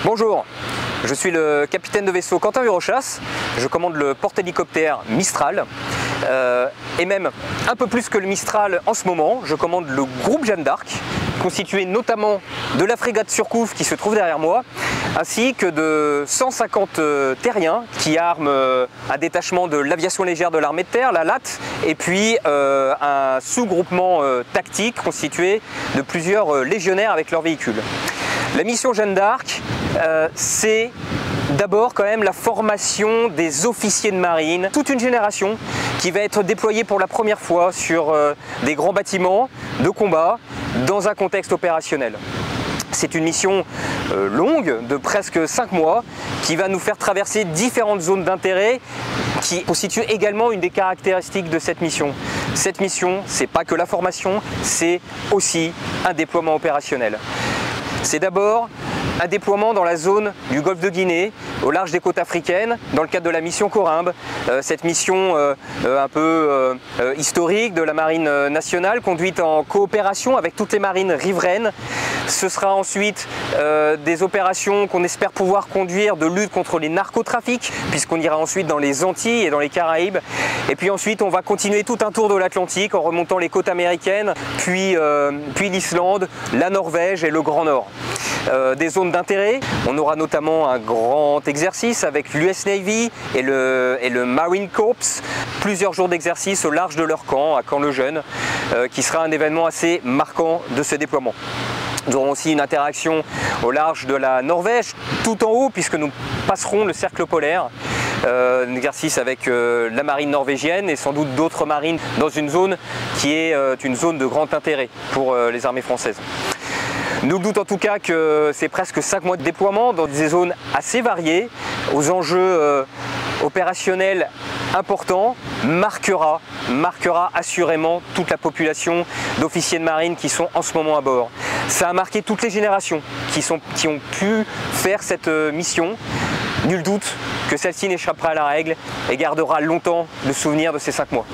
Bonjour, je suis le capitaine de vaisseau Quentin Virochas, je commande le porte-hélicoptère Mistral et même un peu plus que le Mistral en ce moment, je commande le groupe Jeanne d'Arc, constitué notamment de la frégate Surcouf qui se trouve derrière moi, ainsi que de 150 terriens qui arment un détachement de l'aviation légère de l'armée de terre, la LAT, et puis un sous-groupement tactique constitué de plusieurs légionnaires avec leurs véhicules. La mission Jeanne d'Arc, c'est d'abord quand même la formation des officiers de marine, toute une génération qui va être déployée pour la première fois sur des grands bâtiments de combat dans un contexte opérationnel. C'est une mission longue de presque 5 mois qui va nous faire traverser différentes zones d'intérêt qui constituent également une des caractéristiques de cette mission. Cette mission, c'est pas que la formation, c'est aussi un déploiement opérationnel. C'est d'abord un déploiement dans la zone du golfe de Guinée, au large des côtes africaines, dans le cadre de la mission Corymbe. Cette mission un peu historique de la marine nationale, conduite en coopération avec toutes les marines riveraines. Ce sera ensuite des opérations qu'on espère pouvoir conduire de lutte contre les narcotrafics, puisqu'on ira ensuite dans les Antilles et dans les Caraïbes. Et puis ensuite, on va continuer tout un tour de l'Atlantique en remontant les côtes américaines, puis l'Islande, la Norvège et le Grand Nord. Des zones d'intérêt, on aura notamment un grand exercice avec l'US Navy et le Marine Corps, plusieurs jours d'exercice au large de leur camp, à Caen-le-Jeune, qui sera un événement assez marquant de ce déploiement. Nous aurons aussi une interaction au large de la Norvège, tout en haut, puisque nous passerons le cercle polaire, un exercice avec la marine norvégienne et sans doute d'autres marines dans une zone qui est une zone de grand intérêt pour les armées françaises. Nul doute en tout cas que c'est presque 5 mois de déploiement dans des zones assez variées, aux enjeux opérationnels importants, marquera assurément toute la population d'officiers de marine qui sont en ce moment à bord. Ça a marqué toutes les générations qui ont pu faire cette mission. Nul doute que celle-ci n'échappera à la règle et gardera longtemps le souvenir de ces 5 mois.